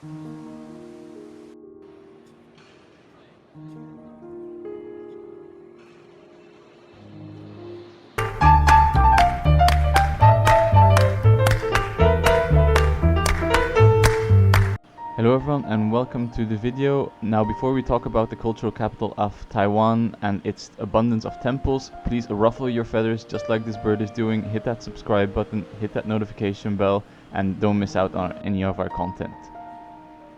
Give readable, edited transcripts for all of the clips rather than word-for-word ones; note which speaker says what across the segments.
Speaker 1: Hello everyone and welcome to the video. Now before we talk about the cultural capital of Taiwan and its abundance of temples, please ruffle your feathers just like this bird is doing, hit that subscribe button, hit that notification bell, and don't miss out on any of our content.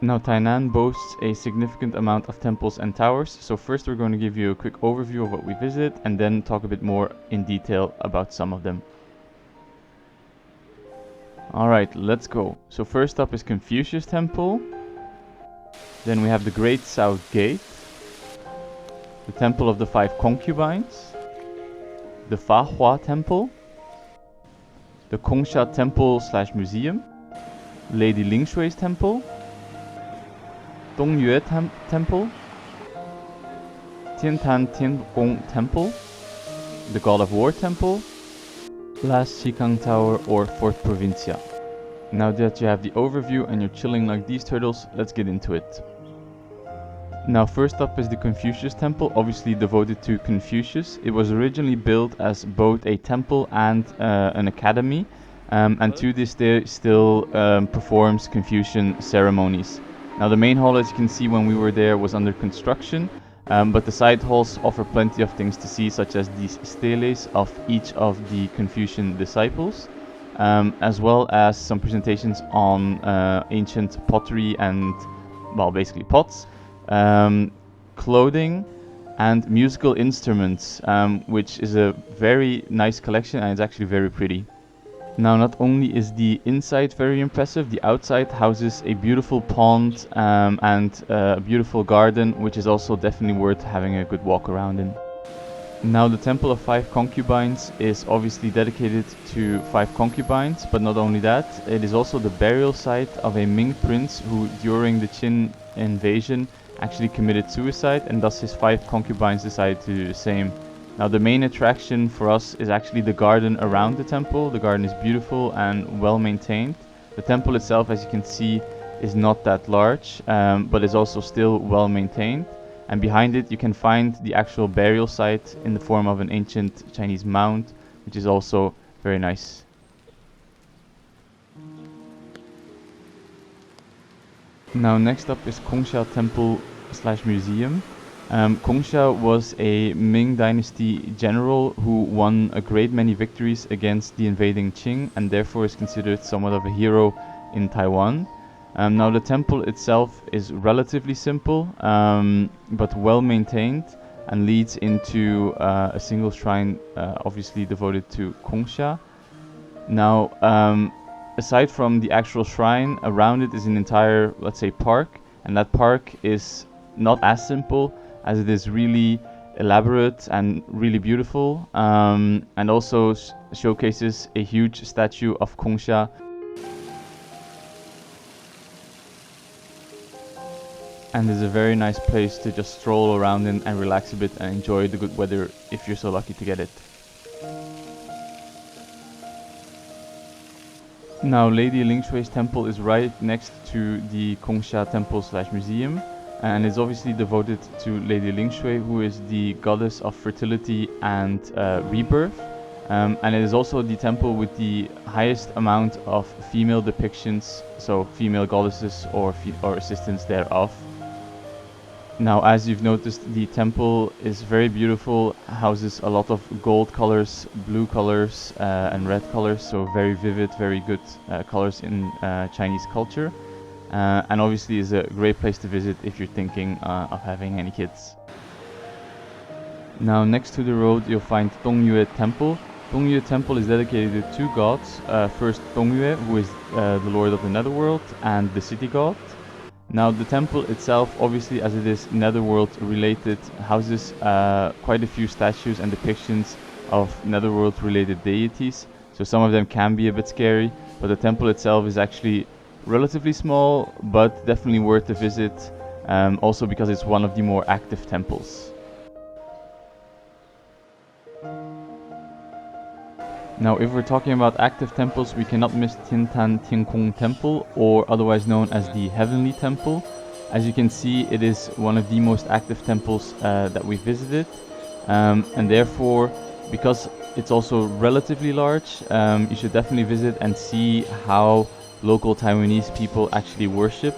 Speaker 1: Now Tainan boasts a significant amount of temples and towers, so first we're going to give you a quick overview of what we visited and then talk a bit more in detail about some of them. Alright, let's go. So first up is Confucius Temple. Then we have the Great South Gate, the Temple of the Five Concubines, the Fa Temple, the Kongxia Temple / Museum, Lady Lingshui's Temple, Dongyue Temple, Tiantan Tiangong Temple, the God of War Temple, Last Xikang Tower or Fourth Provincia. Now that you have the overview and you're chilling like these turtles, let's get into it. Now first up is the Confucius Temple, obviously devoted to Confucius. It was originally built as both a temple and an academy, and to this day still performs Confucian ceremonies. Now the main hall, as you can see when we were there, was under construction, but the side halls offer plenty of things to see, such as these steles of each of the Confucian disciples, as well as some presentations on ancient pottery and, well, basically pots, clothing, and musical instruments, which is a very nice collection and it's actually very pretty. Now not only is the inside very impressive, the outside houses a beautiful pond and a beautiful garden, which is also definitely worth having a good walk around in. Now the Temple of Five Concubines is obviously dedicated to 5 concubines, but not only that, it is also the burial site of a Ming prince who during the Qin invasion actually committed suicide, and thus his 5 concubines decided to do the same. Now the main attraction for us is actually the garden around the temple. The garden is beautiful and well maintained. The temple itself, as you can see, is not that large, but is also still well maintained. And behind it you can find the actual burial site in the form of an ancient Chinese mound, which is also very nice. Now next up is Kongxia Temple / Museum. Kongxia was a Ming Dynasty general who won a great many victories against the invading Qing and therefore is considered somewhat of a hero in Taiwan. Now the temple itself is relatively simple, but well maintained and leads into a single shrine, obviously devoted to Kongxia. Now aside from the actual shrine, around it is an entire, let's say, park, and that park is not as simple as it is really elaborate and really beautiful, and also showcases a huge statue of Kongxia. And is a very nice place to just stroll around in and relax a bit and enjoy the good weather if you're so lucky to get it. Now Lady Lingshui's temple is right next to the Kongxia Temple / Museum, and is obviously devoted to Lady Lingshui, who is the goddess of fertility and rebirth. And it is also the temple with the highest amount of female depictions, so female goddesses or assistants thereof. Now, as you've noticed, the temple is very beautiful, houses a lot of gold colors, blue colors, and red colors, so very vivid, very good colors in Chinese culture. And obviously is a great place to visit if you're thinking of having any kids. Now next to the road you'll find Dongyue Temple. Dongyue Temple is dedicated to 2 gods. First Dongyue, who is the lord of the netherworld and the city god. Now the temple itself, obviously as it is netherworld related, houses quite a few statues and depictions of netherworld related deities. So some of them can be a bit scary, but the temple itself is actually relatively small, but definitely worth a visit, also because it's one of the more active temples. Now, if we're talking about active temples, we cannot miss Kongxia Temple, or otherwise known as the Heavenly Temple. As you can see, it is one of the most active temples that we visited, and therefore, because it's also relatively large, you should definitely visit and see how local Taiwanese people actually worship,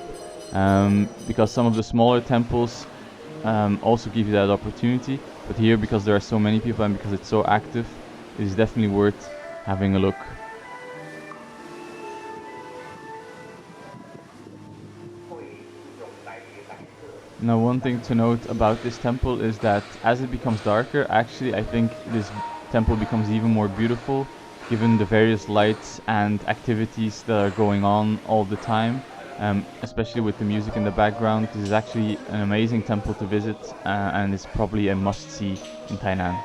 Speaker 1: because some of the smaller temples also give you that opportunity, but here, because there are so many people and because it's so active, it is definitely worth having a look. Now, one thing to note about this temple is that as it becomes darker, actually I think this temple becomes even more beautiful given the various lights and activities that are going on all the time, especially with the music in the background. This is actually an amazing temple to visit, and it's probably a must-see in Tainan.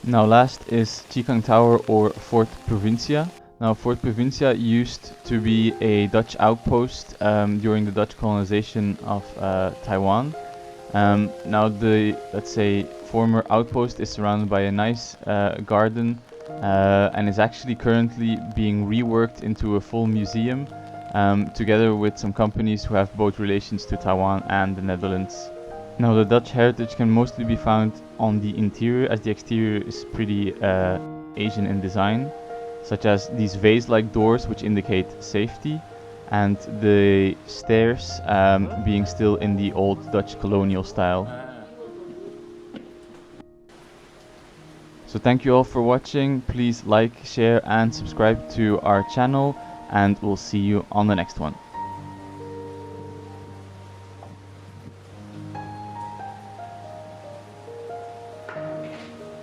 Speaker 1: Now last is Chikang Tower, or Fort Provincia. Now Fort Provincia used to be a Dutch outpost during the Dutch colonization of Taiwan. Now the, let's say, former outpost is surrounded by a nice garden and is actually currently being reworked into a full museum, together with some companies who have both relations to Taiwan and the Netherlands. Now the Dutch heritage can mostly be found on the interior, as the exterior is pretty Asian in design, such as these vase-like doors which indicate safety, and the stairs being still in the old Dutch colonial style. So thank you all for watching. Please like, share and subscribe to our channel, and we'll see you on the next one.